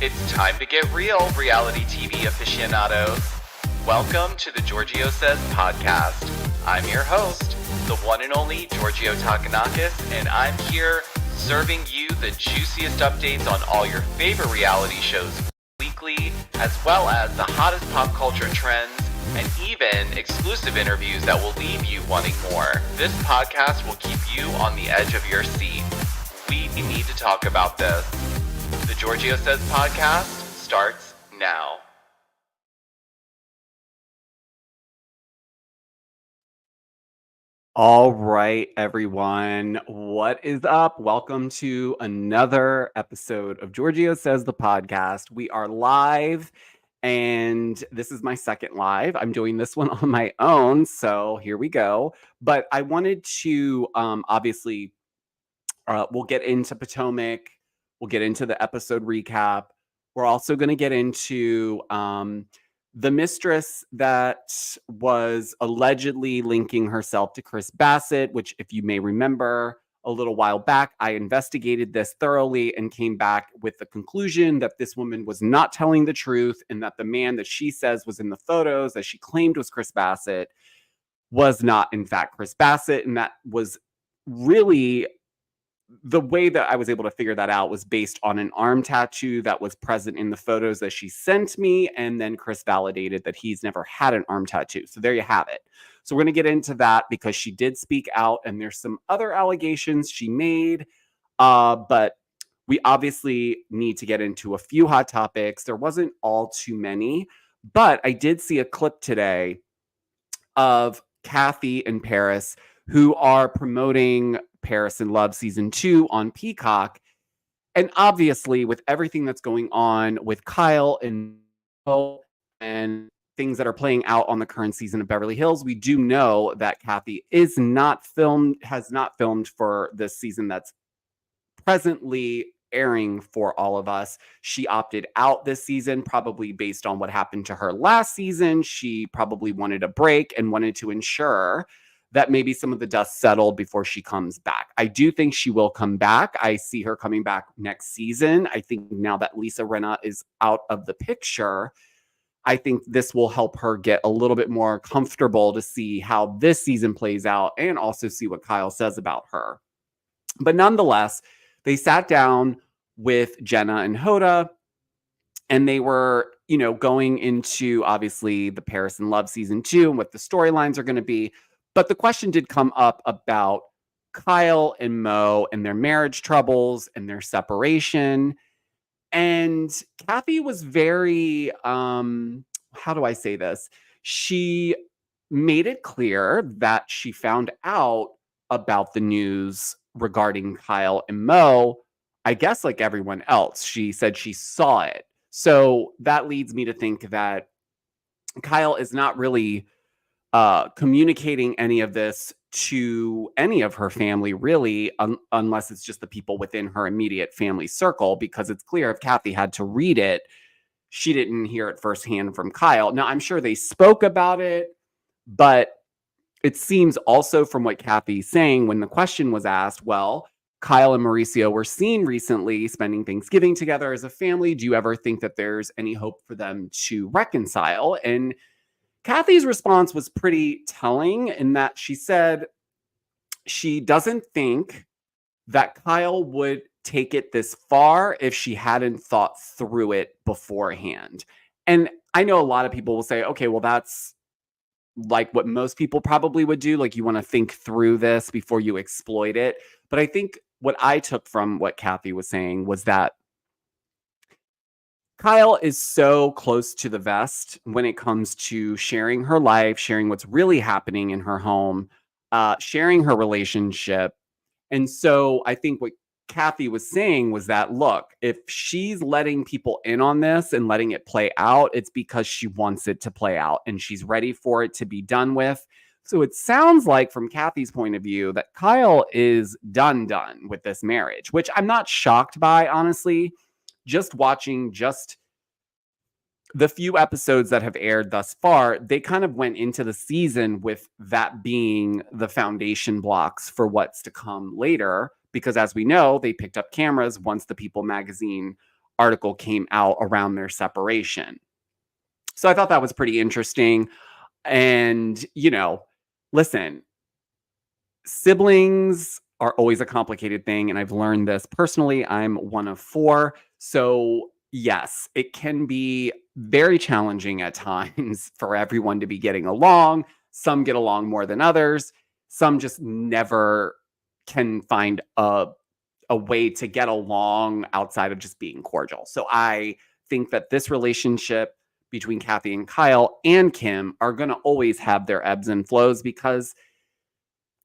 It's time to get real, reality TV aficionados. Welcome to the Georgio Says podcast. I'm your host, the one and only Georgio Takanakis, and I'm here serving you the juiciest updates on all your favorite reality shows weekly, as well as the hottest pop culture trends, and even exclusive interviews that will leave you wanting more. This podcast will keep you on the edge of your seat. We need to talk about this. The Georgio Says podcast starts now. All right, everyone. What is up? Welcome to another episode of Georgio Says the podcast. We are live, and this is my second live. I'm doing this one on my own, so here we go. But I wanted to, obviously, we'll get into Potomac. We'll get into the episode recap. We're also going to get into the Mistress that was allegedly linking herself to Chris Bassett, which, if you may remember, a little while back, I investigated this thoroughly and came back with the conclusion that this woman was not telling the truth and that the man that she says was in the photos that she claimed was Chris Bassett was not, in fact, Chris Bassett. And that was really the way that I was able to figure that out was based on an arm tattoo that was present in the photos that she sent me. And then Chris validated that he's never had an arm tattoo. So there you have it. So we're going to get into that because she did speak out and there's some other allegations she made. But we obviously need to get into a few hot topics. There wasn't all too many, but I did see a clip today of Kathy and Paris, who are promoting Paris in Love season 2 on Peacock. And obviously, with everything that's going on with Kyle and things that are playing out on the current season of Beverly Hills, we do know that Kathy has not filmed for this season that's presently airing for all of us. She opted out this season, probably based on what happened to her last season. She probably wanted a break and wanted to ensure that maybe some of the dust settled before she comes back. I do think she will come back. I see her coming back next season. I think now that Lisa Rinna is out of the picture, I think this will help her get a little bit more comfortable to see how this season plays out and also see what Kyle says about her. But nonetheless, they sat down with Jenna and Hoda, and they were, going into obviously the Paris in Love season 2 and what the storylines are going to be. But the question did come up about Kyle and Mo and their marriage troubles and their separation. And Kathy was very, how do I say this? She made it clear that she found out about the news regarding Kyle and Mo, I guess like everyone else. She said she saw it. So that leads me to think that Kyle is not really communicating any of this to any of her family, really, unless it's just the people within her immediate family circle, because it's clear if Kathy had to read it, she didn't hear it firsthand from Kyle. Now, I'm sure they spoke about it, but it seems also from what Kathy's saying when the question was asked, well, Kyle and Mauricio were seen recently spending Thanksgiving together as a family. Do you ever think that there's any hope for them to reconcile? And Kathy's response was pretty telling in that she said she doesn't think that Kyle would take it this far if she hadn't thought through it beforehand. And I know a lot of people will say, okay, well, that's like what most people probably would do. Like, you want to think through this before you exploit it. But I think what I took from what Kathy was saying was that Kyle is so close to the vest when it comes to sharing her life, sharing what's really happening in her home, sharing her relationship. And so I think what Kathy was saying was that, look, if she's letting people in on this and letting it play out, it's because she wants it to play out and she's ready for it to be done with. So it sounds like, from Kathy's point of view, that Kyle is done with this marriage, which I'm not shocked by, honestly. Just watching the few episodes that have aired thus far, they kind of went into the season with that being the foundation blocks for what's to come later. Because as we know, they picked up cameras once the People magazine article came out around their separation. So I thought that was pretty interesting. And, listen, siblings are always a complicated thing. And I've learned this personally. I'm one of 4. So, yes, it can be very challenging at times for everyone to be getting along. Some get along more than others. Some just never can find a way to get along outside of just being cordial. So I think that this relationship between Kathy and Kyle and Kim are going to always have their ebbs and flows because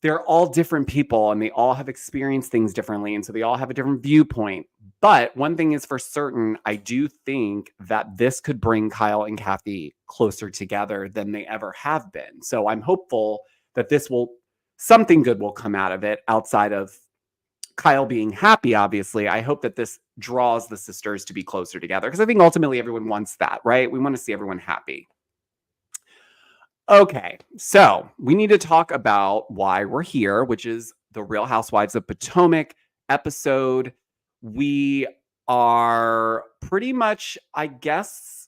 they're all different people and they all have experienced things differently. And so they all have a different viewpoint. But one thing is for certain, I do think that this could bring Kyle and Kathy closer together than they ever have been. So I'm hopeful that something good will come out of it outside of Kyle being happy, obviously. I hope that this draws the sisters to be closer together because I think ultimately everyone wants that, right? We want to see everyone happy. Okay, so we need to talk about why we're here, which is the Real Housewives of Potomac episode. We are pretty much, I guess,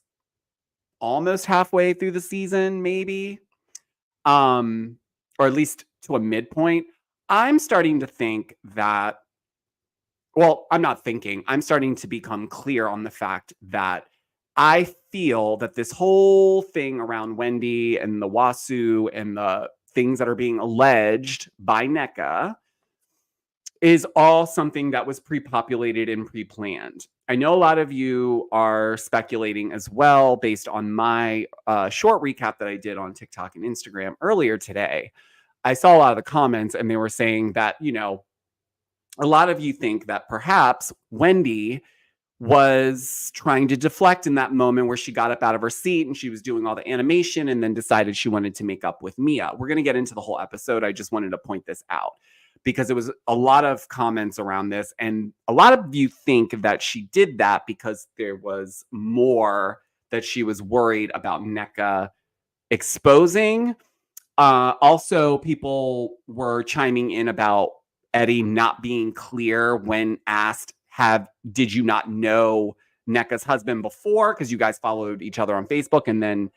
almost halfway through the season, maybe, or at least to a midpoint. I'm starting to think that, well, I'm not thinking, I'm starting to become clear on the fact that I feel that this whole thing around Wendy and the Wasu and the things that are being alleged by NECA is all something that was pre-populated and pre-planned. I know a lot of you are speculating as well based on my short recap that I did on TikTok and Instagram earlier today. I saw a lot of the comments and they were saying that, a lot of you think that perhaps Wendy was trying to deflect in that moment where she got up out of her seat and she was doing all the animation and then decided she wanted to make up with Mia. We're going to get into the whole episode. I just wanted to point this out because it was a lot of comments around this. And a lot of you think that she did that because there was more that she was worried about NECA exposing. Also, people were chiming in about Eddie not being clear when asked, did you not know NECA's husband before? Because you guys followed each other on Facebook. And then,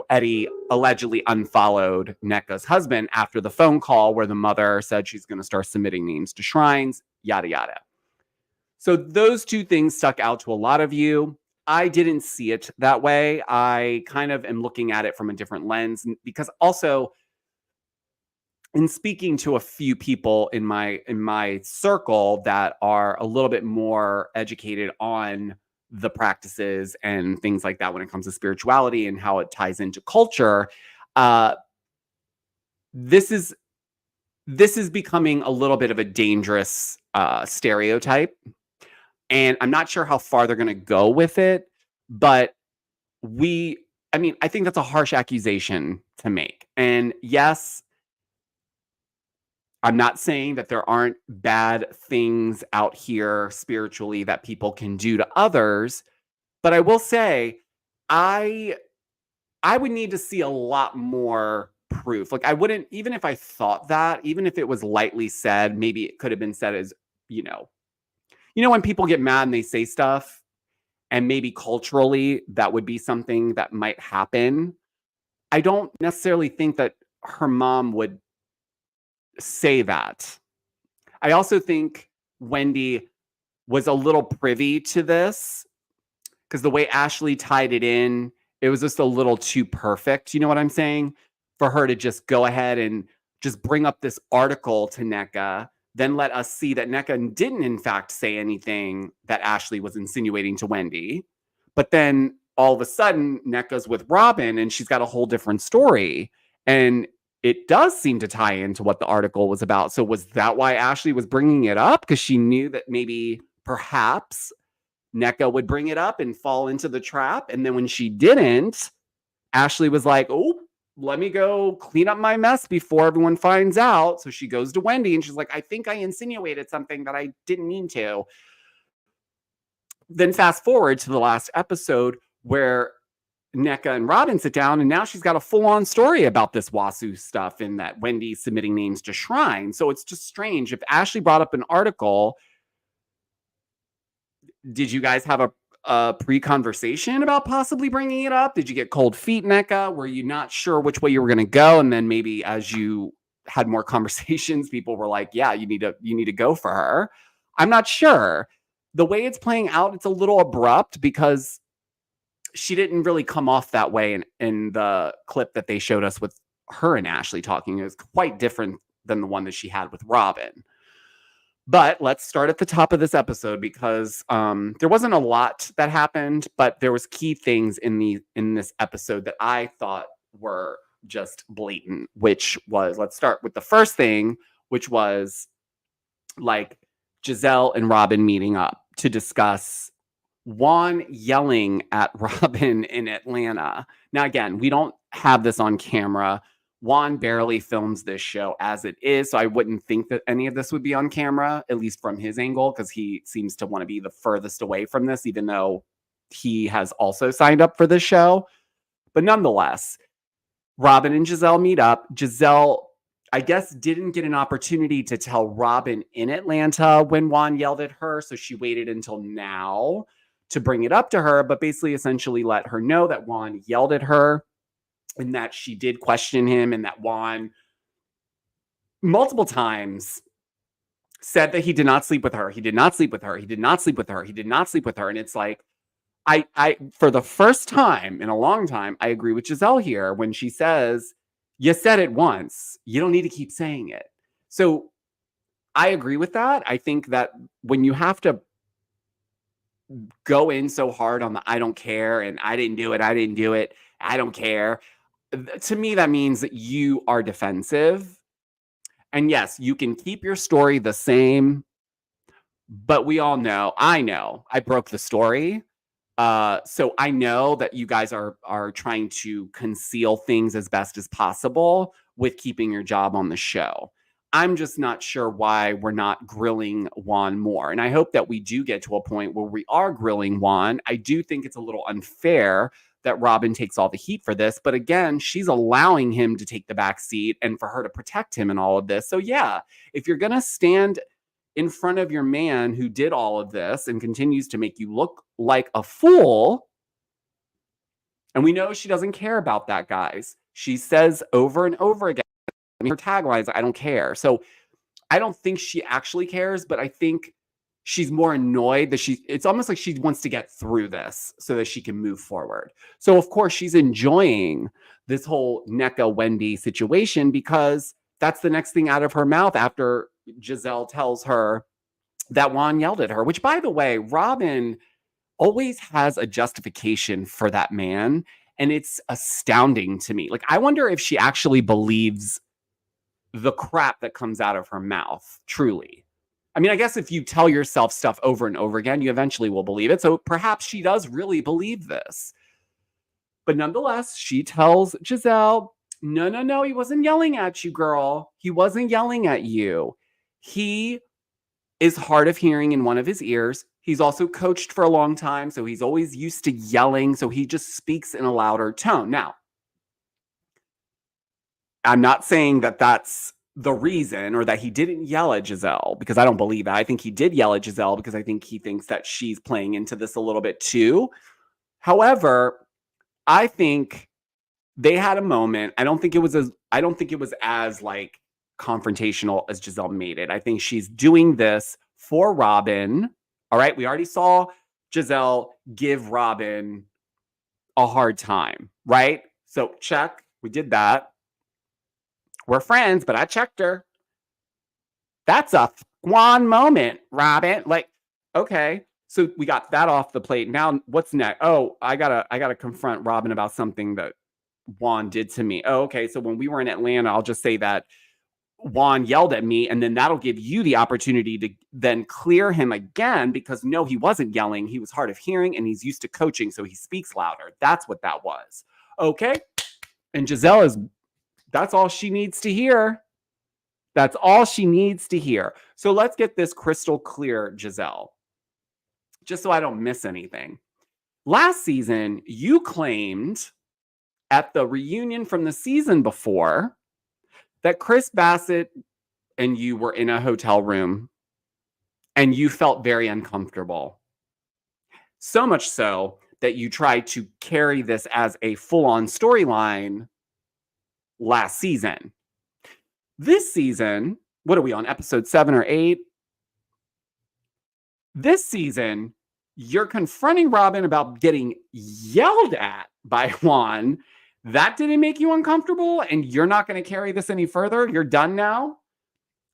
Eddie allegedly unfollowed NECA's husband after the phone call where the mother said she's going to start submitting names to shrines, yada, yada. So those two things stuck out to a lot of you. I didn't see it that way. I kind of am looking at it from a different lens because also, in speaking to a few people in my circle that are a little bit more educated on the practices and things like that when it comes to spirituality and how it ties into culture, this is becoming a little bit of a dangerous stereotype. And I'm not sure how far they're going to go with it, but I think that's a harsh accusation to make. And yes, I'm not saying that there aren't bad things out here spiritually that people can do to others, but I will say I would need to see a lot more proof. Like I wouldn't, even if I thought that, even if it was lightly said, maybe it could have been said as, when people get mad and they say stuff and maybe culturally that would be something that might happen. I don't necessarily think that her mom would say that. I also think Wendy was a little privy to this because the way Ashley tied it in, it was just a little too perfect. You know what I'm saying? For her to just go ahead and just bring up this article to NECA, then let us see that NECA didn't in fact say anything that Ashley was insinuating to Wendy. But then all of a sudden, NECA's with Robin and she's got a whole different story. And it does seem to tie into what the article was about. So was that why Ashley was bringing it up? Because she knew that maybe perhaps NECA would bring it up and fall into the trap. And then when she didn't, Ashley was like, oh, let me go clean up my mess before everyone finds out. So she goes to Wendy and she's like, I think I insinuated something that I didn't mean to. Then fast forward to the last episode where NECA and Robin sit down, and now she's got a full-on story about this Wasu stuff and that Wendy's submitting names to shrine. So it's just strange. If Ashley brought up an article, Did you guys have a pre-conversation about possibly bringing it up? Did you get cold feet, Nneka? Were you not sure which way you were going to go? And then maybe as you had more conversations, people were like, yeah, you need to go for her. I'm not sure. The way it's playing out, it's a little abrupt because she didn't really come off that way in the clip that they showed us with her and Ashley talking. It was quite different than the one that she had with Robin. But let's start at the top of this episode because there wasn't a lot that happened, but there was key things in this episode that I thought were just blatant, which was, let's start with the first thing, which was like Giselle and Robin meeting up to discuss Juan yelling at Robin in Atlanta. Now, again, we don't have this on camera. Juan barely films this show as it is, so I wouldn't think that any of this would be on camera, at least from his angle, because he seems to want to be the furthest away from this, even though he has also signed up for this show. But nonetheless, Robin and Giselle meet up. Giselle, I guess, didn't get an opportunity to tell Robin in Atlanta when Juan yelled at her, so she waited until now to bring it up to her, but basically essentially let her know that Juan yelled at her and that she did question him and that Juan multiple times said that he did not sleep with her. He did not sleep with her. He did not sleep with her. He did not sleep with her. And it's like, I for the first time in a long time, I agree with Giselle here when she says, you said it once. You don't need to keep saying it. So I agree with that. I think that when you have to go in so hard on the I don't care and I didn't do it, I don't care. To me, that means that you are defensive. And yes, you can keep your story the same, but we all know, I broke the story. So I know that you guys are trying to conceal things as best as possible with keeping your job on the show. I'm just not sure why we're not grilling Juan more. And I hope that we do get to a point where we are grilling Juan. I do think it's a little unfair that Robin takes all the heat for this. But again, she's allowing him to take the back seat and for her to protect him in all of this. So yeah, if you're going to stand in front of your man who did all of this and continues to make you look like a fool, and we know she doesn't care about that, guys. She says over and over again, her tagline is, I don't care. So I don't think she actually cares, but I think she's more annoyed that it's almost like she wants to get through this so that she can move forward. So of course she's enjoying this whole Nneka Wendy situation because that's the next thing out of her mouth after Giselle tells her that Juan yelled at her, which by the way, Robin always has a justification for that man. And it's astounding to me. Like, I wonder if she actually believes the crap that comes out of her mouth, truly. I mean, I guess if you tell yourself stuff over and over again, you eventually will believe it. So perhaps she does really believe this. But nonetheless, she tells Giselle, no, he wasn't yelling at you, girl. He wasn't yelling at you. He is hard of hearing in one of his ears. He's also coached for a long time, so he's always used to yelling, so he just speaks in a louder tone. Now, I'm not saying that that's the reason or that he didn't yell at Giselle, because I don't believe that. I think he did yell at Giselle because I think he thinks that she's playing into this a little bit too. However, I think they had a moment. I don't think it was as like confrontational as Giselle made it. I think she's doing this for Robin. All right, we already saw Giselle give Robin a hard time, right? So check, we did that. We're friends, but I checked her. That's a Juan moment, Robin. Like, okay. So we got that off the plate. Now what's next? Oh, I gotta confront Robin about something that Juan did to me. Oh, okay. So when we were in Atlanta, I'll just say that Juan yelled at me, and then that'll give you the opportunity to then clear him again because no, he wasn't yelling. He was hard of hearing and he's used to coaching, so he speaks louder. That's what that was. Okay. And that's all she needs to hear. That's all she needs to hear. So let's get this crystal clear, Giselle, just so I don't miss anything. Last season, you claimed at the reunion from the season before that Chris Bassett and you were in a hotel room and you felt very uncomfortable. So much so that you tried to carry this as a full-on storyline last season. This season, what are we on, episode 7 or 8? This season, you're confronting Robin about getting yelled at by Juan. That didn't make you uncomfortable, and you're not going to carry this any further? You're done now?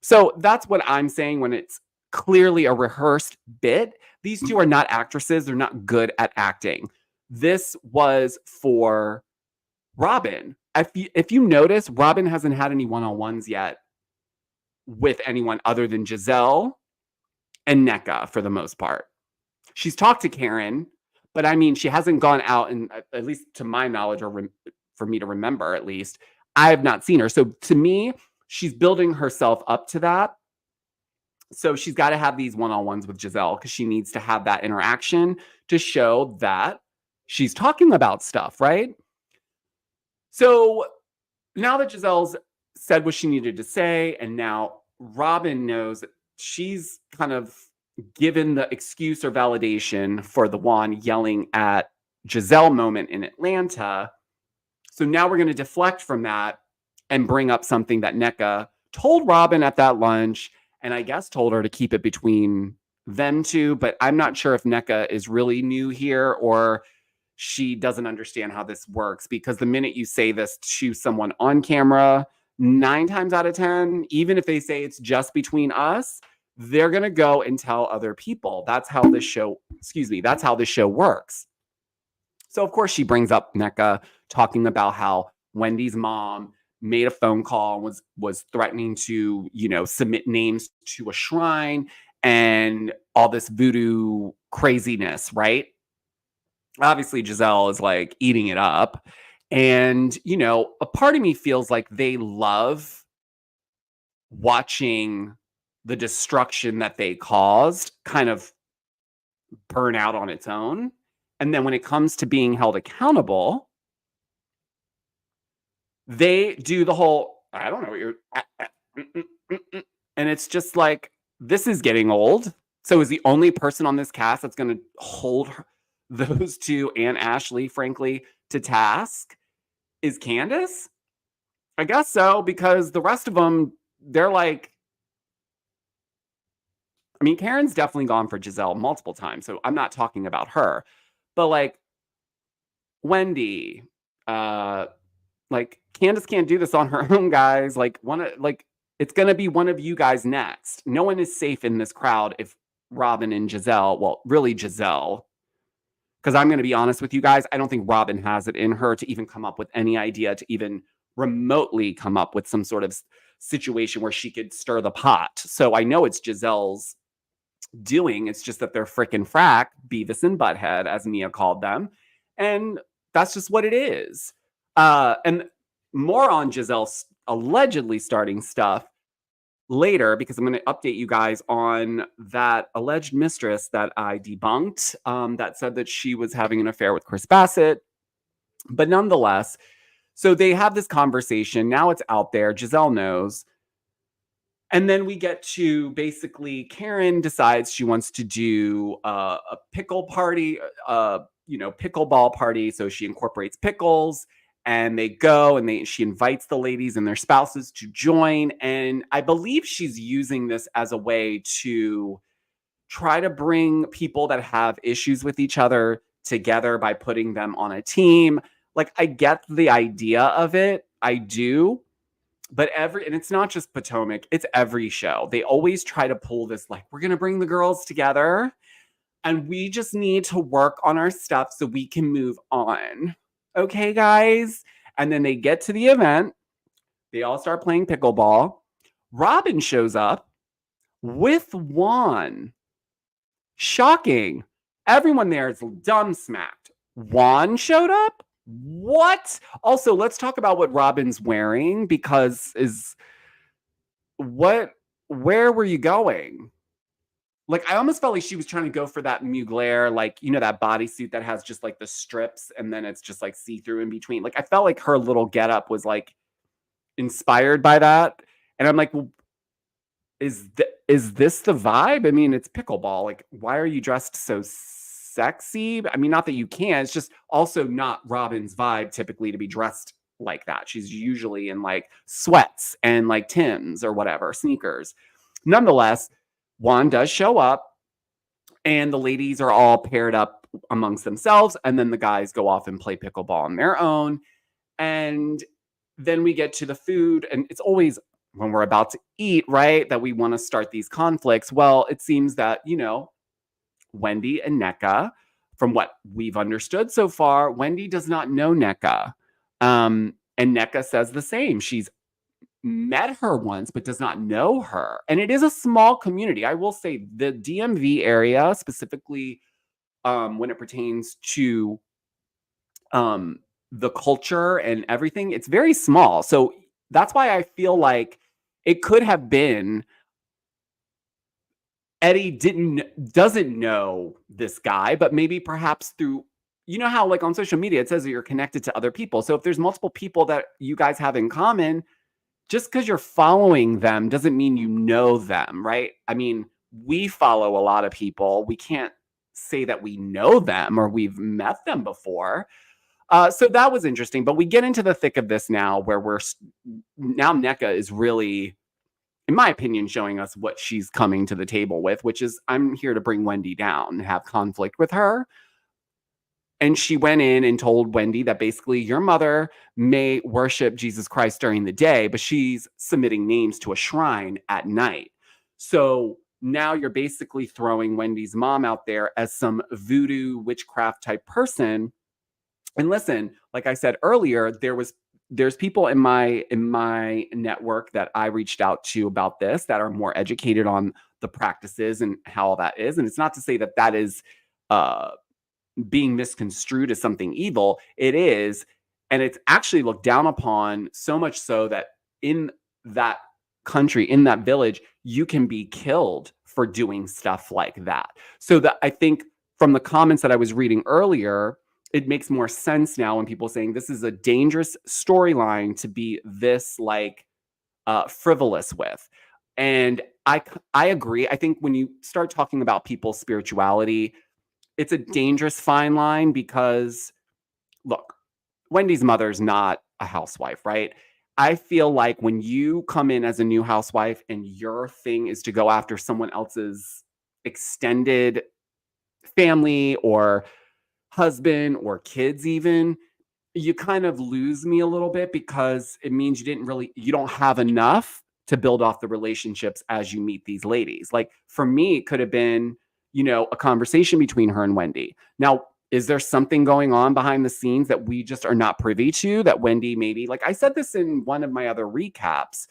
So that's what I'm saying when it's clearly a rehearsed bit. These two are not actresses. They're not good at acting. This was for Robin. If you notice, Robin hasn't had any one-on-ones yet with anyone other than Giselle and NECA for the most part. She's talked to Karen, but I mean, she hasn't gone out, and at least to my knowledge, or for me to remember at least, I have not seen her. So to me, she's building herself up to that. So she's got to have these one-on-ones with Giselle because she needs to have that interaction to show that she's talking about stuff, right? So now that Giselle's said what she needed to say, and now Robin knows that she's kind of given the excuse or validation for the Juan yelling at Giselle moment in Atlanta. So now we're going to deflect from that and bring up something that NECA told Robin at that lunch, and I guess told her to keep it between them two. But I'm not sure if NECA is really new here or she doesn't understand how this works, because the minute you say this to someone on camera, 9 times out of 10, even if they say it's just between us, they're going to go and tell other people. That's how this show, that's how this show works. So, of course, she brings up NECA talking about how Wendy's mom made a phone call and was threatening to, submit names to a shrine and all this voodoo craziness, right? Obviously, Giselle is like eating it up. And, a part of me feels like they love watching the destruction that they caused kind of burn out on its own. And then when it comes to being held accountable, they do the whole, I don't know what you're, and it's just like, this is getting old. So is the only person on this cast that's going to hold those two and Ashley, frankly, to task is Candace? I guess so, because the rest of them, they're like, I mean, Karen's definitely gone for Giselle multiple times, so I'm not talking about her. But like Wendy, like Candace can't do this on her own, guys. Like it's gonna be one of you guys next. No one is safe in this crowd if Robin and Giselle, well, really Giselle, because I'm gonna be honest with you guys, I don't think Robin has it in her to even come up with any idea to even remotely come up with some sort of situation where she could stir the pot. So I know it's Giselle's doing. It's just that they're frickin' frack, Beavis and Butthead, as Mia called them. And that's just what it is. And more on Giselle allegedly starting stuff later, because I'm going to update you guys on that alleged mistress that I debunked, that said that she was having an affair with Chris Bassett. But nonetheless, so they have this conversation. Now it's out there. Giselle knows. And then we get to basically Karen decides she wants to do a pickle party, pickleball party. So she incorporates pickles, and they go and she invites the ladies and their spouses to join. And I believe she's using this as a way to try to bring people that have issues with each other together by putting them on a team. Like, I get the idea of it. I do. But and it's not just Potomac, it's every show. They always try to pull this, like, we're going to bring the girls together and we just need to work on our stuff so we can move on. Okay, guys? And then they get to the event. They all start playing pickleball. Robin shows up with Juan. Shocking. Everyone there is dumb smacked. Juan showed up? What? Also, let's talk about what Robin's wearing, because where were you going? Like, I almost felt like she was trying to go for that Mugler, like, that bodysuit that has just like the strips and then it's just like see-through in between. Like, I felt like her little getup was like inspired by that. And I'm like, well, is this the vibe? I mean, it's pickleball. Like, why are you dressed so sexy. I mean, not that you can, it's just also not Robin's vibe typically to be dressed like that. She's usually in like sweats and like Timbs or whatever, sneakers. Nonetheless, Juan does show up and the ladies are all paired up amongst themselves. And then the guys go off and play pickleball on their own. And then we get to the food. And it's always when we're about to eat, right, that we want to start these conflicts. Well, it seems that, Wendy and Nneka, from what we've understood so far, Wendy does not know Nneka. And Nneka says the same. She's met her once, but does not know her. And it is a small community. I will say the DMV area, specifically when it pertains to the culture and everything, it's very small. So that's why I feel like it could have been Eddie doesn't know this guy, but maybe perhaps through, how like on social media, it says that you're connected to other people. So if there's multiple people that you guys have in common, just because you're following them doesn't mean you know them, right? I mean, we follow a lot of people. We can't say that we know them or we've met them before. So that was interesting. But we get into the thick of this now where now Nneka is really, in my opinion, showing us what she's coming to the table with, which is I'm here to bring Wendy down and have conflict with her. And she went in and told Wendy that basically your mother may worship Jesus Christ during the day, but she's submitting names to a shrine at night. So now you're basically throwing Wendy's mom out there as some voodoo witchcraft type person. And listen, like I said earlier, there's people in my network that I reached out to about this that are more educated on the practices and how all that is. And it's not to say that that is being misconstrued as something evil. It is. And it's actually looked down upon so much so that in that country, in that village, you can be killed for doing stuff like that. So that I think from the comments that I was reading earlier, it makes more sense now when people saying this is a dangerous storyline to be this like frivolous with. And I agree. I think when you start talking about people's spirituality, it's a dangerous fine line because, look, Wendy's mother's not a housewife, right? I feel like when you come in as a new housewife and your thing is to go after someone else's extended family or husband or kids even, you kind of lose me a little bit because it means you don't have enough to build off the relationships as you meet these ladies. Like for me, it could have been, a conversation between her and Wendy. Now, is there something going on behind the scenes that we just are not privy to that Wendy maybe, like I said this in one of my other recaps,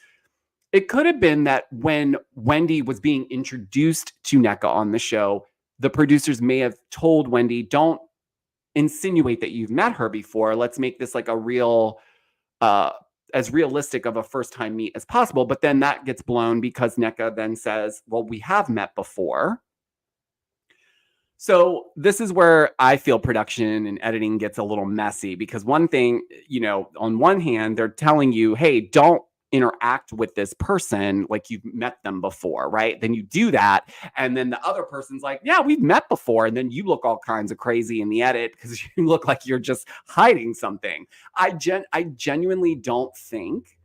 it could have been that when Wendy was being introduced to Nneka on the show, the producers may have told Wendy, don't insinuate that you've met her before. Let's make this like a real, as realistic of a first time meet as possible. But then that gets blown because Nneka then says, well, we have met before. So this is where I feel production and editing gets a little messy because one thing, on one hand, they're telling you, hey, don't interact with this person like you've met them before, right? Then you do that. And then the other person's like, yeah, we've met before. And then you look all kinds of crazy in the edit because you look like you're just hiding something. I genuinely don't think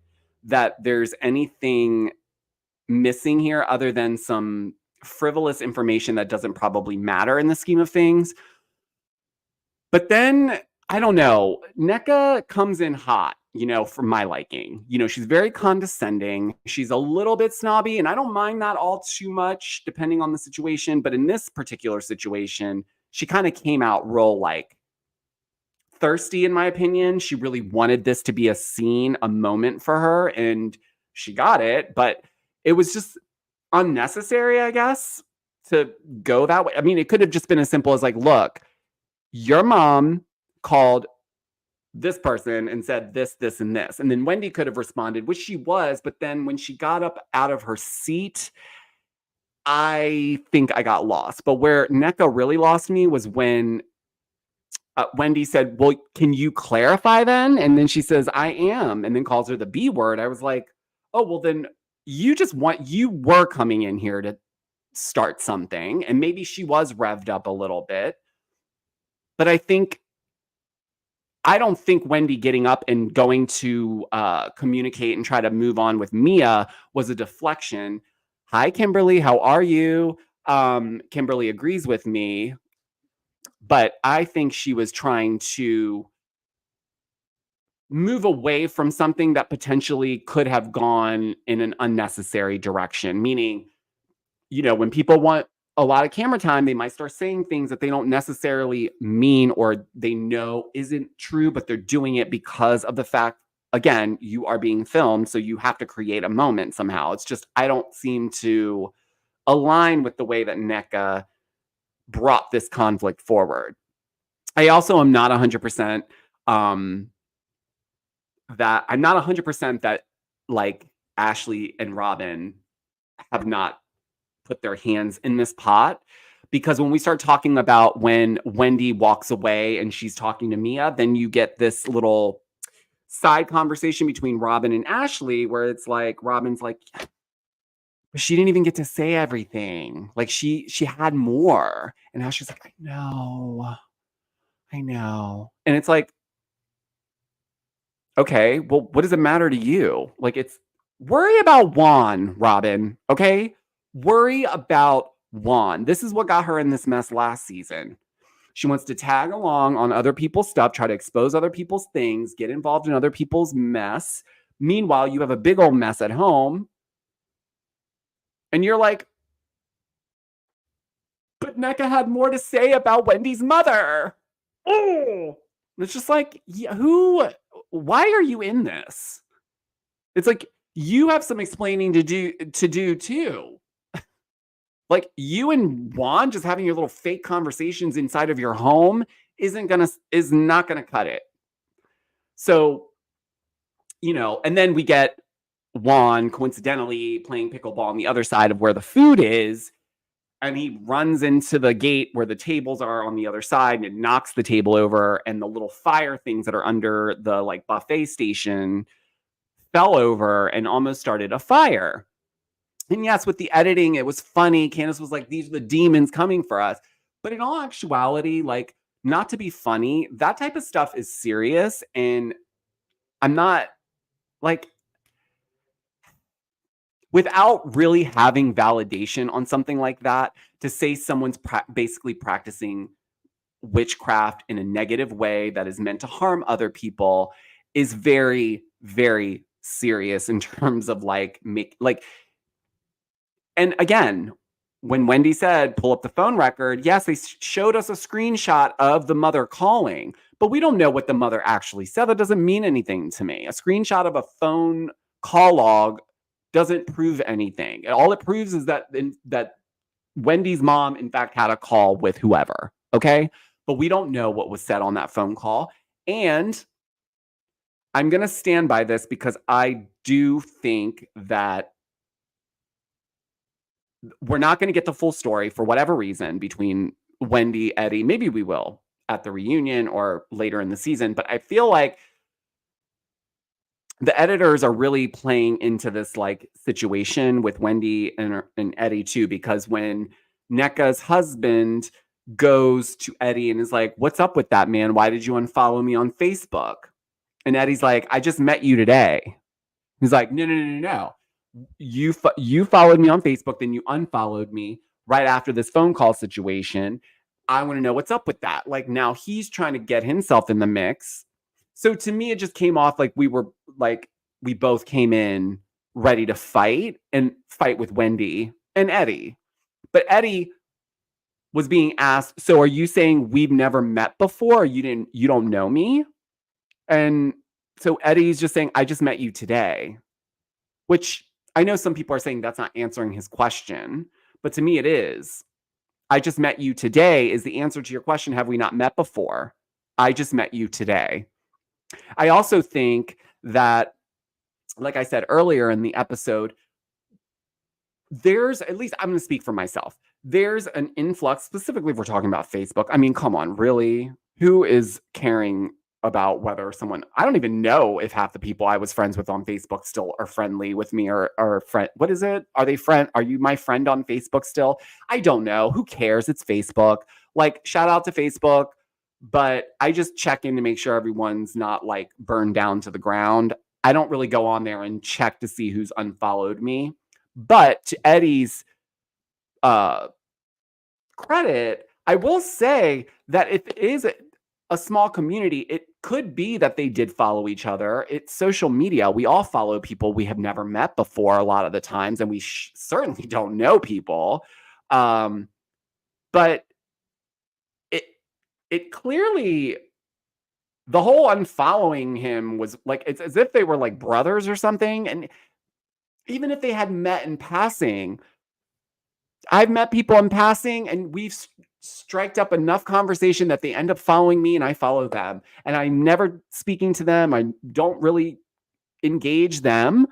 that there's anything missing here other than some frivolous information that doesn't probably matter in the scheme of things. But then, I don't know, Nneka comes in hot, for my liking. She's very condescending. She's a little bit snobby, and I don't mind that all too much, depending on the situation. But in this particular situation, she kind of came out real, like, thirsty, in my opinion. She really wanted this to be a scene, a moment for her, and she got it. But it was just unnecessary, I guess, to go that way. I mean, it could have just been as simple as like, look, your mom called this person and said this, this, and this. And then Wendy could have responded, which she was. But then when she got up out of her seat, I think I got lost. But where Nneka really lost me was when Wendy said, well, can you clarify then? And then she says, I am, and then calls her the B word. I was like, oh, well, then you were coming in here to start something. And maybe she was revved up a little bit. But I don't think Wendy getting up and going to communicate and try to move on with Mia was a deflection. Hi, Kimberly. How are you? Kimberly agrees with me, but I think she was trying to move away from something that potentially could have gone in an unnecessary direction. Meaning, when people want a lot of camera time, they might start saying things that they don't necessarily mean or they know isn't true, but they're doing it because of the fact, again, you are being filmed, so you have to create a moment somehow. It's just, I don't seem to align with the way that NECA brought this conflict forward. I also am not 100% that like Ashley and Robin have not put their hands in this pot, because when we start talking about when Wendy walks away and she's talking to Mia, then you get this little side conversation between Robin and Ashley where it's like Robin's like, she didn't even get to say everything. Like she had more. And Ashley's like, I know. And it's like, okay, well, what does it matter to you? Like, it's worry about Juan, Robin, okay? Worry about Juan. This is what got her in this mess last season. She wants to tag along on other people's stuff, try to expose other people's things, get involved in other people's mess. Meanwhile, you have a big old mess at home. And you're like, but NECA had more to say about Wendy's mother. Oh, it's just like, why are you in this? It's like, you have some explaining to do too. Like, you and Juan just having your little fake conversations inside of your home is not gonna cut it. So, and then we get Juan coincidentally playing pickleball on the other side of where the food is, and he runs into the gate where the tables are on the other side, and it knocks the table over, and the little fire things that are under the like buffet station fell over and almost started a fire. And yes, with the editing, it was funny. Candace was like, these are the demons coming for us. But in all actuality, like, not to be funny, that type of stuff is serious. And I'm not like, without really having validation on something like that, to say someone's basically practicing witchcraft in a negative way that is meant to harm other people is very, very serious in terms of and again, when Wendy said, pull up the phone record, yes, they showed us a screenshot of the mother calling, but we don't know what the mother actually said. That doesn't mean anything to me. A screenshot of a phone call log doesn't prove anything. All it proves is that Wendy's mom, in fact, had a call with whoever, okay? But we don't know what was said on that phone call. And I'm going to stand by this because I do think that we're not going to get the full story for whatever reason between Wendy, Eddie. Maybe we will at the reunion or later in the season. But I feel like the editors are really playing into this like situation with Wendy and Eddie too, because when NECA's husband goes to Eddie and is like, what's up with that, man? Why did you unfollow me on Facebook? And Eddie's like, I just met you today. He's like, no. You followed me on Facebook, then you unfollowed me right after this phone call situation. I want to know what's up with that. Like, now he's trying to get himself in the mix. So to me, it just came off like we both came in ready to fight with Wendy and Eddie. But Eddie was being asked, so are you saying we've never met before? Or you don't know me? And so Eddie's just saying, I just met you today, which I know some people are saying that's not answering his question, but to me it is. I just met you today is the answer to your question. Have we not met before? I just met you today. I also think that, like I said earlier in the episode, there's, at least I'm going to speak for myself, there's an influx, specifically if we're talking about Facebook. I mean, come on, really? Who is caring about whether someone, I don't even know if half the people I was friends with on Facebook still are friendly with me or friend. What is it? Are you my friend on Facebook still? I don't know. Who cares? It's Facebook. Like, shout out to Facebook. but I just check in to make sure everyone's not like burned down to the ground. I don't really go on there and check to see who's unfollowed me. But to Eddie's uh, credit, I will say that if it is a small community, it could be that they did follow each other. It's social media. We all follow people we have never met before a lot of the times, and we certainly don't know people. But it it clearly, the whole unfollowing him was like, it's as if they were like brothers or something. And even if they had met in passing, I've met people in passing and we've striked up enough conversation that they end up following me and I follow them. And I'm never speaking to them. I don't really engage them.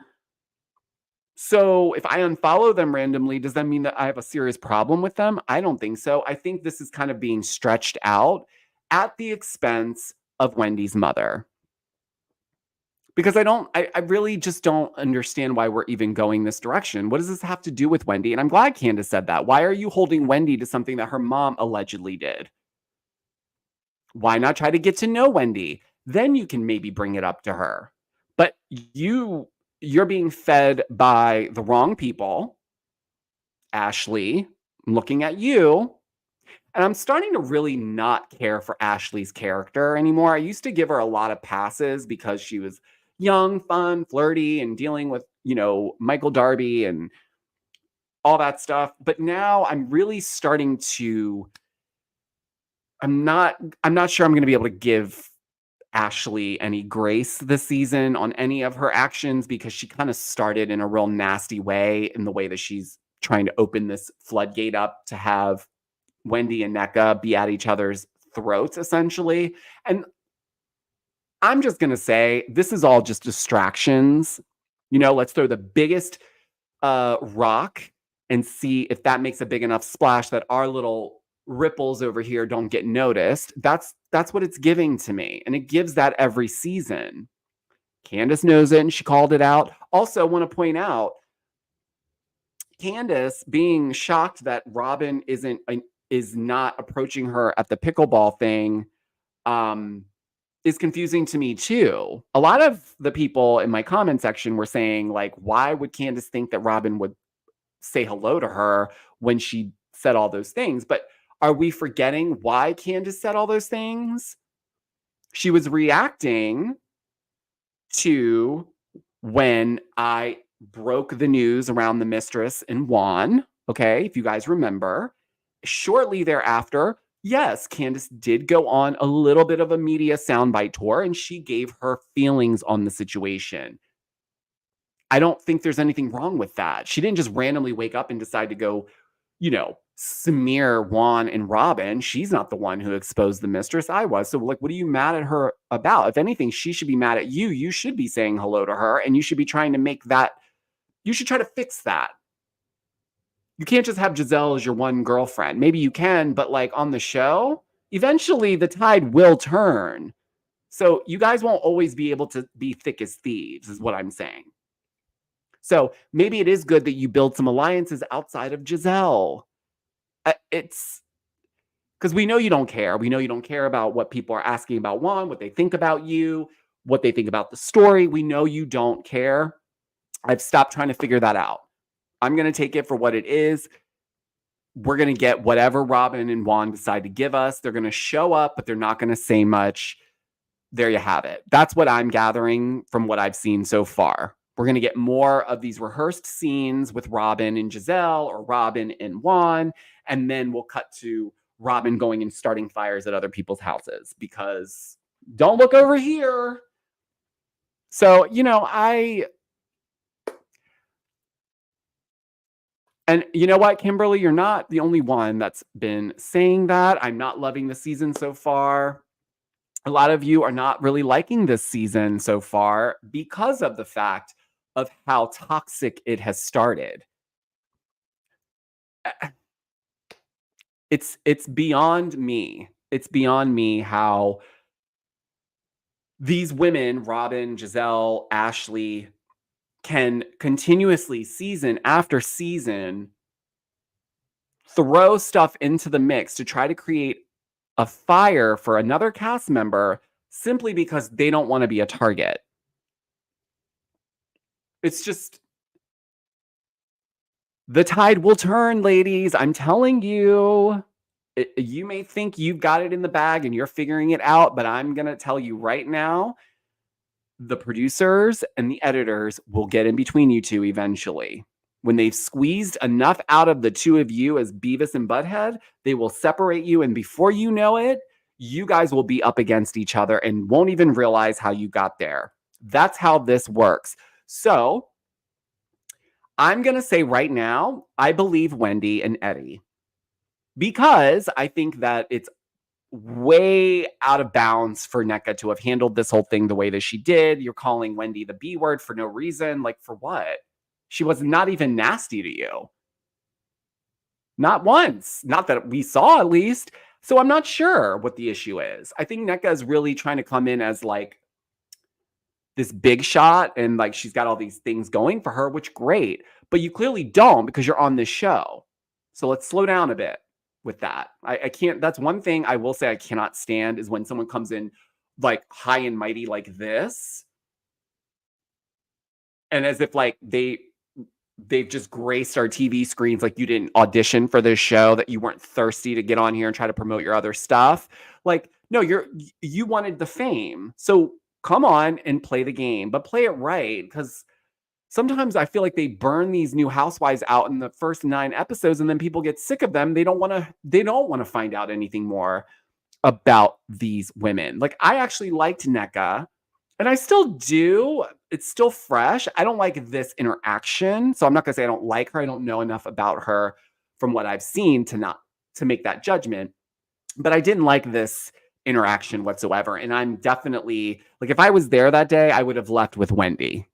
So if I unfollow them randomly, does that mean that I have a serious problem with them? I don't think so. I think this is kind of being stretched out at the expense of Wendy's mother. Because I really just don't understand why we're even going this direction. What does this have to do with Wendy? And I'm glad Candace said that. Why are you holding Wendy to something that her mom allegedly did? Why not try to get to know Wendy? Then you can maybe bring it up to her. But you're being fed by the wrong people. Ashley, I'm looking at you. And I'm starting to really not care for Ashley's character anymore. I used to give her a lot of passes because she was young, fun, flirty, and dealing with, Michael Darby and all that stuff. But now I'm really starting to, I'm not sure I'm going to be able to give Ashley any grace this season on any of her actions because she kind of started in a real nasty way in the way that she's trying to open this floodgate up to have Wendy and Nneka be at each other's throats, essentially. And I'm just going to say this is all just distractions. Let's throw the biggest rock and see if that makes a big enough splash that our little ripples over here don't get noticed. That's what it's giving to me. And it gives that every season. Candace knows it and she called it out. Also, want to point out Candace being shocked that Robin is not approaching her at the pickleball thing is confusing to me too. A lot of the people in my comment section were saying, like, why would Candace think that Robin would say hello to her when she said all those things? But are we forgetting why Candace said all those things? She was reacting to when I broke the news around the Mistress and Juan. Okay, if you guys remember. Shortly thereafter, yes, Candace did go on a little bit of a media soundbite tour and she gave her feelings on the situation. I don't think there's anything wrong with that. She didn't just randomly wake up and decide to go, smear Juan and Robin. She's not the one who exposed the Mistress. I was. So, like, what are you mad at her about? If anything, she should be mad at you. You should be saying hello to her and you should be trying to make that, you should try to fix that. You can't just have Giselle as your one girlfriend. Maybe you can, but like on the show, eventually the tide will turn. So you guys won't always be able to be thick as thieves, is what I'm saying. So maybe it is good that you build some alliances outside of Giselle. It's because we know you don't care. We know you don't care about what people are asking about Juan, what they think about you, what they think about the story. We know you don't care. I've stopped trying to figure that out. I'm going to take it for what it is. We're going to get whatever Robin and Juan decide to give us. They're going to show up, but they're not going to say much. There you have it. That's what I'm gathering from what I've seen so far. We're going to get more of these rehearsed scenes with Robin and Giselle or Robin and Juan. And then we'll cut to Robin going and starting fires at other people's houses because don't look over here. So, and you know what, Kimberly, you're not the only one that's been saying that. I'm not loving the season so far. A lot of you are not really liking this season so far because of the fact of how toxic it has started. It's beyond me. It's beyond me how these women, Robin, Giselle, Ashley, can continuously, season after season, throw stuff into the mix to try to create a fire for another cast member simply because they don't want to be a target. It's just the tide will turn, ladies. I'm telling you. You may think you've got it in the bag and you're figuring it out, but I'm going to tell you right now, the producers and the editors will get in between you two eventually. When they've squeezed enough out of the two of you as Beavis and Butthead, they will separate you. And before you know it, you guys will be up against each other and won't even realize how you got there. That's how this works. So I'm going to say right now, I believe Wendy and Eddie, because I think that it's way out of bounds for NECA to have handled this whole thing the way that she did. You're calling Wendy the B word for no reason. Like, for what? She was not even nasty to you. Not once. Not that we saw, at least. So I'm not sure what the issue is. I think NECA is really trying to come in as like this big shot and like she's got all these things going for her, which great. But you clearly don't because you're on this show. So let's slow down a bit with that. I can't, that's one thing I will say I cannot stand is when someone comes in like high and mighty like this. And as if like they've just graced our TV screens like you didn't audition for this show, that you weren't thirsty to get on here and try to promote your other stuff. Like, no, you wanted the fame. So come on and play the game, but play it right. Because sometimes I feel like they burn these new housewives out in the first 9 episodes and then people get sick of them. They don't want to find out anything more about these women. Like, I actually liked NECA and I still do. It's still fresh. I don't like this interaction. So I'm not going to say I don't like her. I don't know enough about her from what I've seen to make that judgment. But I didn't like this interaction whatsoever. And I'm definitely like, if I was there that day, I would have left with Wendy.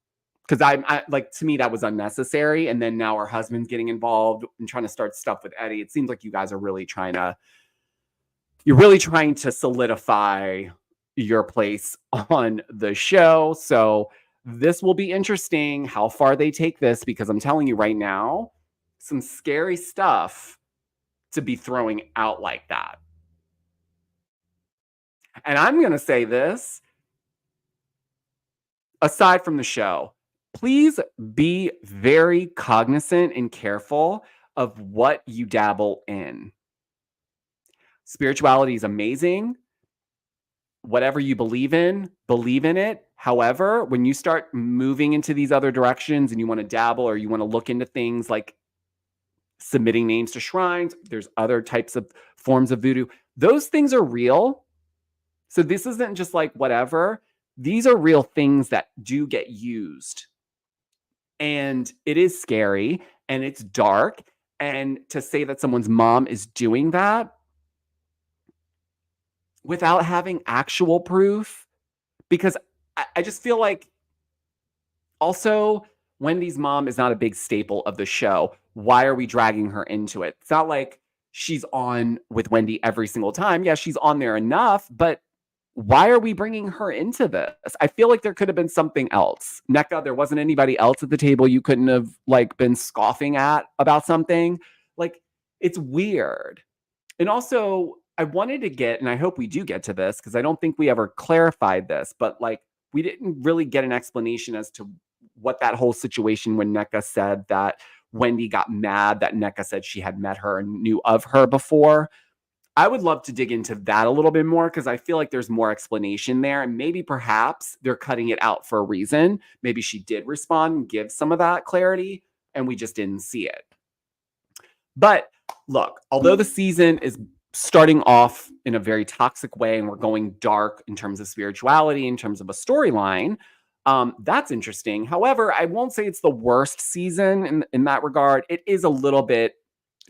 Because I like, to me, that was unnecessary. And then now her husband's getting involved and trying to start stuff with Eddie. It seems like you guys are really you're really trying to solidify your place on the show. So this will be interesting how far they take this, because I'm telling you right now, some scary stuff to be throwing out like that. And I'm going to say this, aside from the show, please be very cognizant and careful of what you dabble in. Spirituality is amazing. Whatever you believe in it. However, when you start moving into these other directions and you want to dabble or you want to look into things like submitting names to shrines, there's other types of forms of voodoo. Those things are real. So this isn't just like whatever. These are real things that do get used. And it is scary and it's dark. And to say that someone's mom is doing that without having actual proof, because I just feel like also Wendy's mom is not a big staple of the show. Why are we dragging her into it? It's not like she's on with Wendy every single time. Yeah, she's on there enough, but why are we bringing her into this? I feel like there could have been something else. NECA, there wasn't anybody else at the table you couldn't have like been scoffing at about something. Like, it's weird. And also, I wanted to get, and I hope we do get to this because I don't think we ever clarified this, but like, we didn't really get an explanation as to what that whole situation when NECA said that Wendy got mad that NECA said she had met her and knew of her before. I would love to dig into that a little bit more because I feel like there's more explanation there. And maybe perhaps they're cutting it out for a reason. Maybe she did respond and give some of that clarity and we just didn't see it. But look, although the season is starting off in a very toxic way and we're going dark in terms of spirituality, in terms of a storyline, that's interesting. However, I won't say it's the worst season in that regard. It is a little bit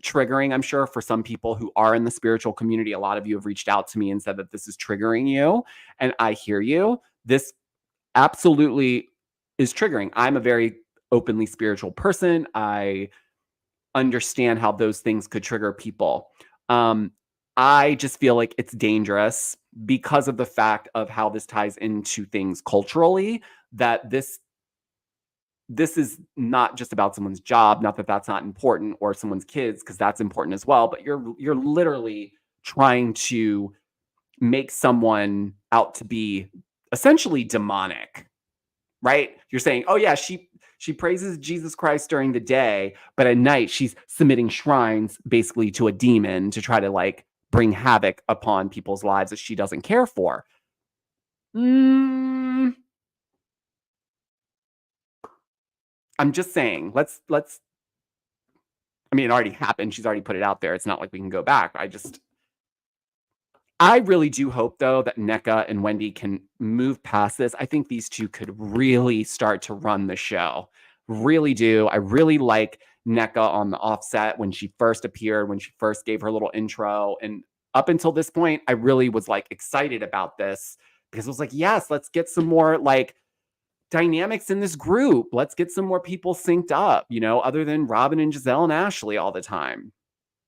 triggering, I'm sure, for some people who are in the spiritual community. A lot of you have reached out to me and said that this is triggering you, and I hear you. This absolutely is triggering. I'm a very openly spiritual person. I understand how those things could trigger people. I just feel like it's dangerous because of the fact of how this ties into things culturally, that this is not just about someone's job, not that that's not important, or someone's kids, because that's important as well, but you're literally trying to make someone out to be essentially demonic, right? You're saying, oh yeah, she praises Jesus Christ during the day, but at night she's submitting shrines basically to a demon to try to like bring havoc upon people's lives that she doesn't care for. I'm just saying, let's I mean, it already happened. She's already put it out there. It's not like we can go back. I really do hope, though, that Nneka and Wendy can move past this. I think these two could really start to run the show. Really do. I really like Nneka on the offset when she first appeared, when she first gave her little intro. And up until this point, I really was like excited about this because I was like, yes, let's get some more like dynamics in this group. Let's get some more people synced up, you know, other than Robin and Giselle and Ashley all the time.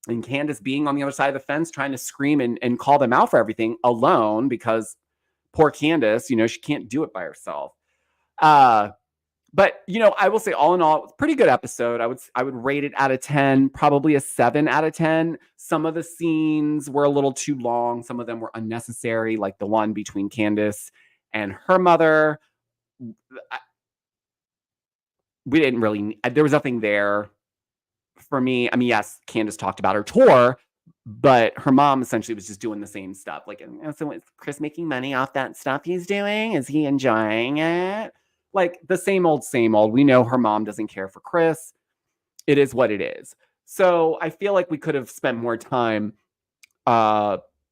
And Candace being on the other side of the fence trying to scream and call them out for everything alone because poor Candace, you know, she can't do it by herself. But you know, I will say all in all, pretty good episode. I would rate it out of 10, probably a 7 out of 10. Some of the scenes were a little too long. Some of them were unnecessary, like the one between Candace and her mother. We didn't really, there was nothing there for me. I mean, yes, Candace talked about her tour, but her mom essentially was just doing the same stuff. Like, so is Chris making money off that stuff he's doing? Is he enjoying it? Like the same old, same old. We know her mom doesn't care for Chris. It is what it is. So I feel like we could have spent more time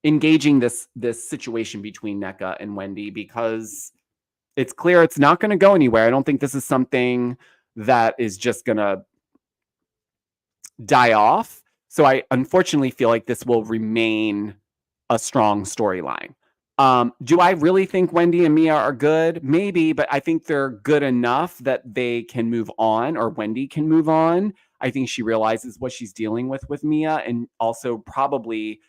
engaging this situation between Nneka and Wendy because it's clear it's not going to go anywhere. I don't think this is something that is just going to die off. So I unfortunately feel like this will remain a strong storyline. Do I really think Wendy and Mia are good? Maybe, but I think they're good enough that they can move on, or Wendy can move on. I think she realizes what she's dealing with Mia, and also probably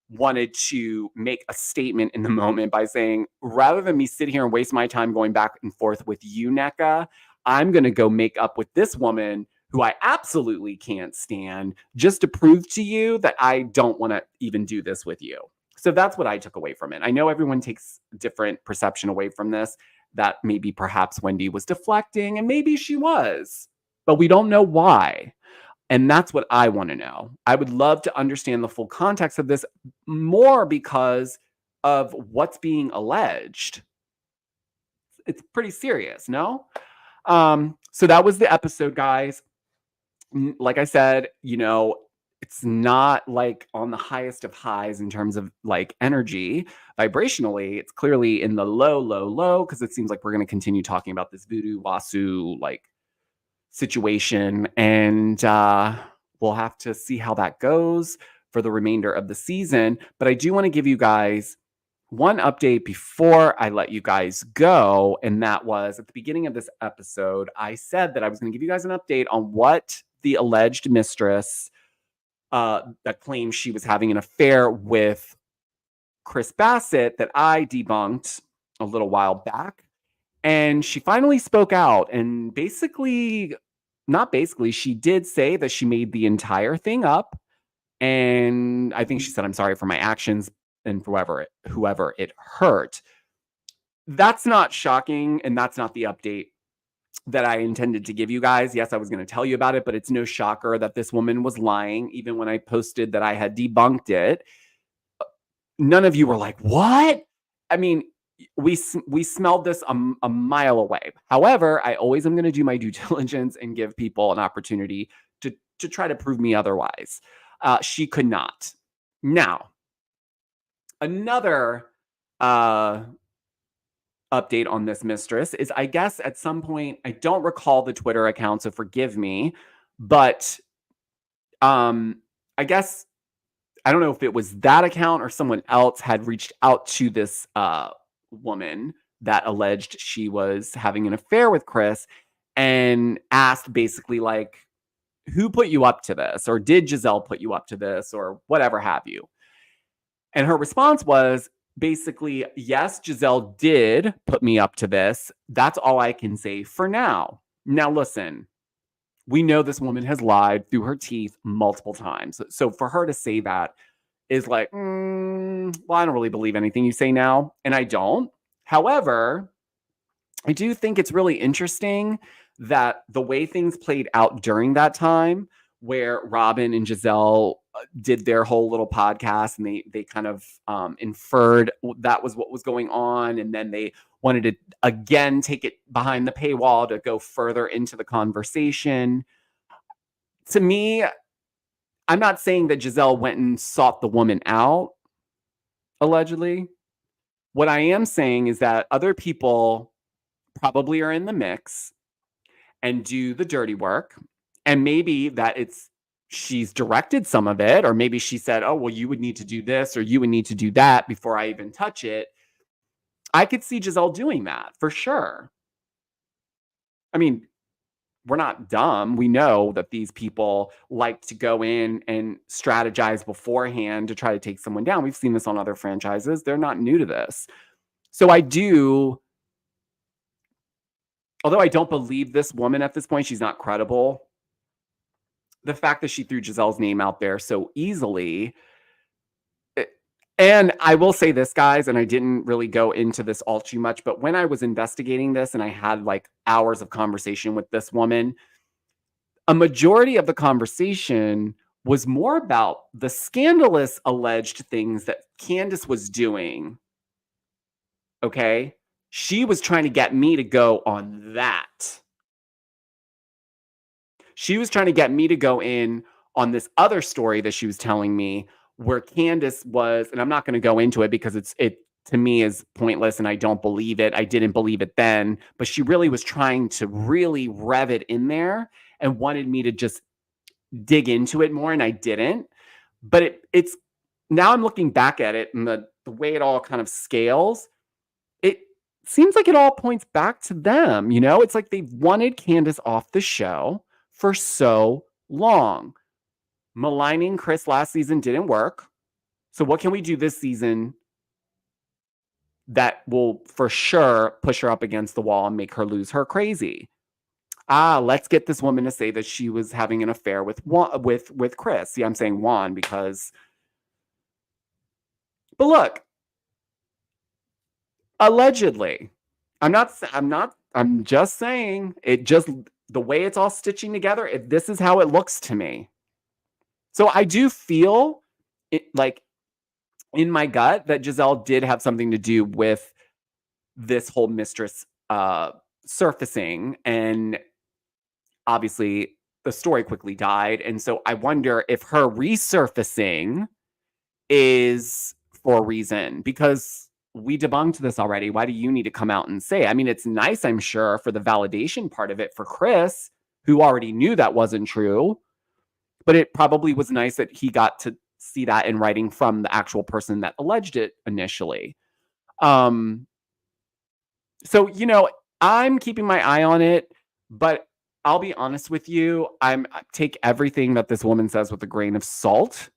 wanted to make a statement in the moment by saying, rather than me sit here and waste my time going back and forth with you, Nneka, I'm going to go make up with this woman who I absolutely can't stand, just to prove to you that I don't want to even do this with you. So that's what I took away from it. I know everyone takes different perception away from this, that maybe perhaps Wendy was deflecting, and maybe she was, but we don't know why. And that's what I want to know. I would love to understand the full context of this more because of what's being alleged. It's pretty serious, no? So that was the episode, guys. Like I said, you know, it's not like on the highest of highs in terms of like energy vibrationally. It's clearly in the low because it seems like we're going to continue talking about this voodoo wasu like situation, and we'll have to see how that goes for the remainder of the season. But I do want to give you guys one update before I let you guys go, and that was at the beginning of this episode, I said that I was going to give you guys an update on what the alleged mistress that claims she was having an affair with Chris Bassett that I debunked a little while back. And she finally spoke out and basically, not basically, she did say that she made the entire thing up. And I think she said, I'm sorry for my actions and for whoever it hurt. That's not shocking. And that's not the update that I intended to give you guys. Yes, I was going to tell you about it, but it's no shocker that this woman was lying. Even when I posted that I had debunked it, none of you were like, what? I mean, we smelled this a mile away. However, I always am going to do my due diligence and give people an opportunity to try to prove me otherwise. She could not. Now, another update on this mistress is, I guess at some point, I don't recall the Twitter account, so forgive me, but I guess, I don't know if it was that account or someone else had reached out to this woman that alleged she was having an affair with Chris and asked basically like, who put you up to this? Or did Giselle put you up to this? Or whatever have you. And her response was basically, yes, Giselle did put me up to this. That's all I can say for now. Now, listen, we know this woman has lied through her teeth multiple times. So for her to say that is like, well, well, I don't really believe anything you say now, and I don't. However, I do think it's really interesting that the way things played out during that time, where Robin and Giselle did their whole little podcast, and they kind of inferred that was what was going on, and then they wanted to again take it behind the paywall to go further into the conversation. To me, I'm not saying that Giselle went and sought the woman out, allegedly. What I am saying is that other people probably are in the mix and do the dirty work. And maybe that she's directed some of it, or maybe she said, oh, well, you would need to do this or you would need to do that before I even touch it. I could see Giselle doing that for sure. I mean, we're not dumb. We know that these people like to go in and strategize beforehand to try to take someone down. We've seen this on other franchises. They're not new to this. So although I don't believe this woman at this point, she's not credible. The fact that she threw Giselle's name out there so easily. And I will say this, guys, and I didn't really go into this all too much, but when I was investigating this and I had like hours of conversation with this woman, a majority of the conversation was more about the scandalous alleged things that Candace was doing. Okay? She was trying to get me to go on that. She was trying to get me to go in on this other story that she was telling me where Candace was, and I'm not going to go into it because it to me is pointless and I don't believe it. I didn't believe it then, but she really was trying to really rev it in there and wanted me to just dig into it more, and I didn't. But it's now I'm looking back at it and the way it all kind of scales, it seems like it all points back to them. It's like they've wanted Candace off the show for so long. Maligning Chris last season didn't work. So what can we do this season that will for sure push her up against the wall and make her lose her crazy? Let's get this woman to say that she was having an affair with Chris. See, I'm saying Juan because, but look, allegedly, I'm just saying the way it's all stitching together, this is how it looks to me. So I do feel like in my gut that Giselle did have something to do with this whole Mistress surfacing, and obviously the story quickly died. And so I wonder if her resurfacing is for a reason, because we debunked this already. Why do you need to come out and say? I mean, it's nice, I'm sure, for the validation part of it for Chris, who already knew that wasn't true. But it probably was nice that he got to see that in writing from the actual person that alleged it initially. So, I'm keeping my eye on it, but I'll be honest with you. I take everything that this woman says with a grain of salt.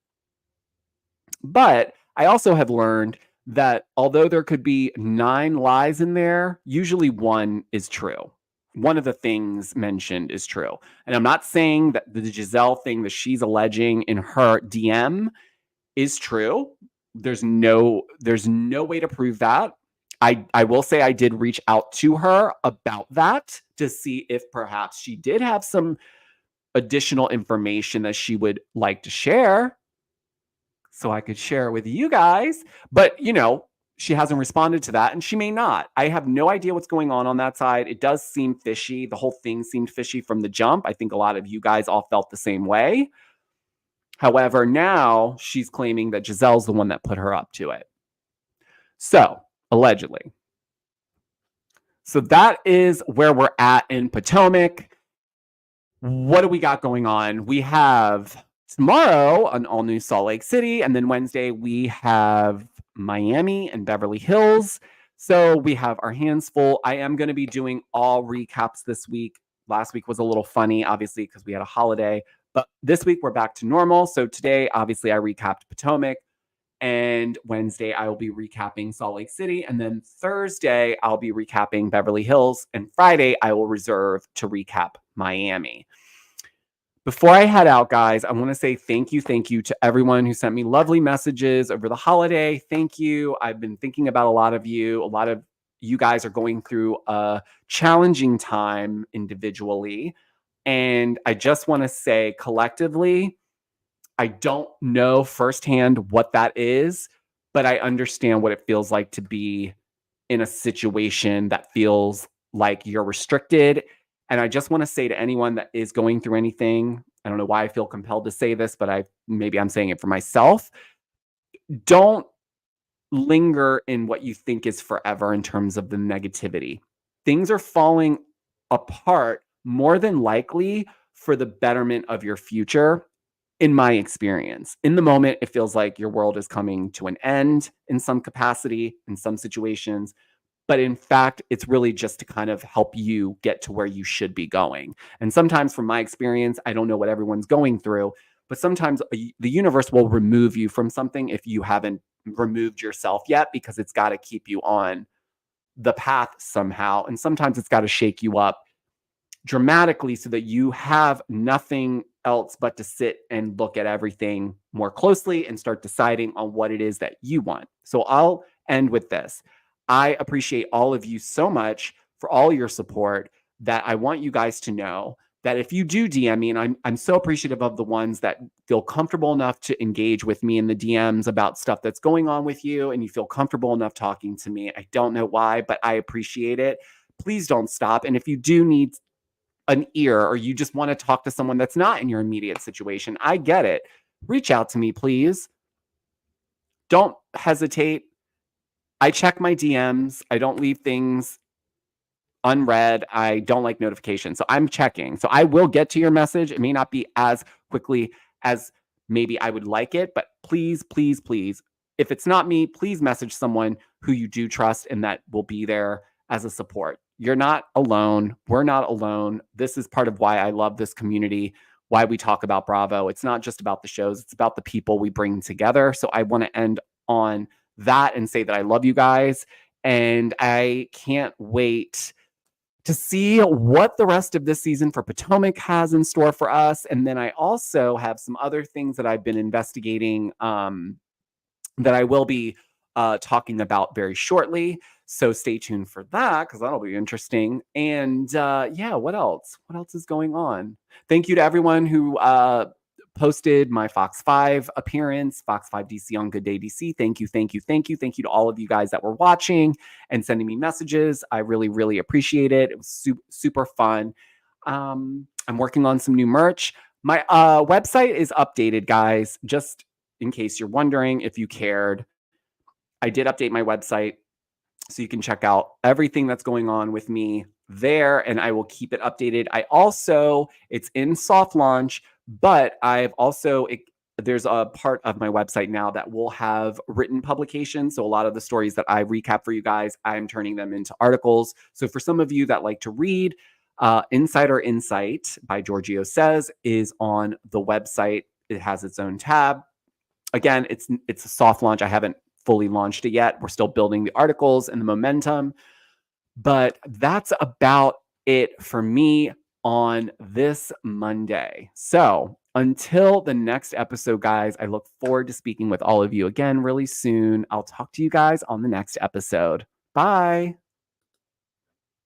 But I also have learned that although there could be 9 lies in there, usually one is true. One of the things mentioned is true. And I'm not saying that the Giselle thing that she's alleging in her DM is true. There's no way to prove that. I will say I did reach out to her about that to see if perhaps she did have some additional information that she would like to share so I could share it with you guys. But, she hasn't responded to that, and she may not. I have no idea what's going on that side. It does seem fishy. The whole thing seemed fishy from the jump. I think a lot of you guys all felt the same way. However, now she's claiming that Giselle's the one that put her up to it. So, allegedly. So that is where we're at in Potomac. What do we got going on? We have tomorrow an all-new Salt Lake City, and then Wednesday we have Miami and Beverly Hills. So we have our hands full. I am going to be doing all recaps this week. Last week was a little funny, obviously, because we had a holiday. But this week we're back to normal. So today, obviously, I recapped Potomac. And Wednesday, I will be recapping Salt Lake City. And then Thursday, I'll be recapping Beverly Hills. And Friday, I will reserve to recap Miami. Before I head out, guys, I want to say thank you to everyone who sent me lovely messages over the holiday. Thank you. I've been thinking about a lot of you. A lot of you guys are going through a challenging time individually. And I just want to say collectively, I don't know firsthand what that is, but I understand what it feels like to be in a situation that feels like you're restricted. And I just want to say to anyone that is going through anything, I don't know why I feel compelled to say this, but maybe I'm saying it for myself. Don't linger in what you think is forever in terms of the negativity. Things are falling apart more than likely for the betterment of your future, in my experience. In the moment, it feels like your world is coming to an end in some capacity, in some situations. But in fact, it's really just to kind of help you get to where you should be going. And sometimes, from my experience, I don't know what everyone's going through, but sometimes the universe will remove you from something if you haven't removed yourself yet, because it's got to keep you on the path somehow. And sometimes it's got to shake you up dramatically so that you have nothing else but to sit and look at everything more closely and start deciding on what it is that you want. So I'll end with this. I appreciate all of you so much for all your support, that I want you guys to know that if you do DM me, and I'm so appreciative of the ones that feel comfortable enough to engage with me in the DMs about stuff that's going on with you, and you feel comfortable enough talking to me. I don't know why, but I appreciate it. Please don't stop. And if you do need an ear, or you just want to talk to someone that's not in your immediate situation, I get it. Reach out to me, please. Don't hesitate. I check my DMs. I don't leave things unread. I don't like notifications. So I'm checking. So I will get to your message. It may not be as quickly as maybe I would like it, but please, please, please, if it's not me, please message someone who you do trust and that will be there as a support. You're not alone. We're not alone. This is part of why I love this community, why we talk about Bravo. It's not just about the shows, it's about the people we bring together. So I want to end on that and say that I love you guys. And I can't wait to see what the rest of this season for Potomac has in store for us. And then I also have some other things that I've been investigating that I will be talking about very shortly. So stay tuned for that, because that'll be interesting. And yeah, what else? What else is going on? Thank you to everyone who posted my Fox 5 appearance, Fox 5 DC on Good Day DC. Thank you, thank you, thank you. Thank you to all of you guys that were watching and sending me messages. I really, really appreciate it. It was super fun. I'm working on some new merch. My website is updated, guys, just in case you're wondering, if you cared. I did update my website, so you can check out everything that's going on with me there, and I will keep it updated. It's in soft launch, but there's a part of my website now that will have written publications. So a lot of the stories that I recap for you guys, I'm turning them into articles. So for some of you that like to read, Insider Insight by Georgiosays is on the website. It has its own tab. Again, it's a soft launch. I haven't fully launched it yet. We're still building the articles and the momentum. But that's about it for me on this Monday. So until the next episode, guys, I look forward to speaking with all of you again really soon. I'll talk to you guys on the next episode. Bye.